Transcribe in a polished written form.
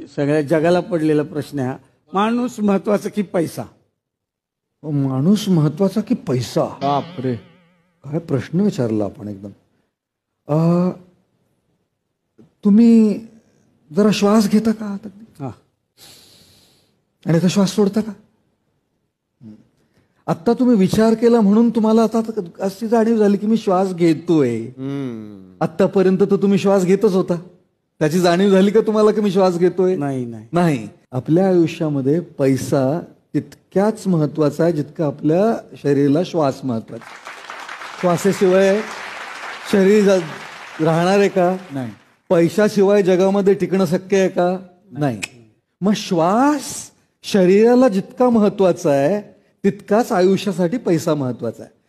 सगळ्या जगाला पडलेला प्रश्न आहे हा. माणूस महत्वाचा की पैसा? माणूस महत्वाचा की पैसा? बापरे, काय प्रश्न विचारला आपण एकदम. तुम्ही जरा श्वास घेता का आता? हा. आणि आता श्वास सोडता का? आत्ता तुम्ही विचार केला म्हणून तुम्हाला आता अशी जाणीव झाली की मी श्वास घेतोय. आत्तापर्यंत तर तुम्ही श्वास घेतच होता. त्याची जाणीव झाली का तुम्हाला की मी श्वास घेतोय? नाही नाही. नाही. आपल्या आयुष्यामध्ये पैसा तितक्याच महत्वाचा आहे जितका आपल्या शरीराला श्वास महत्वाचा. श्वासाशिवाय शरीर राहणार आहे का? नाही. पैशाशिवाय जगामध्ये टिकणं शक्य आहे का? नाही. मग श्वास शरीराला जितका महत्वाचा आहे तितकाच आयुष्यासाठी पैसा महत्वाचा आहे.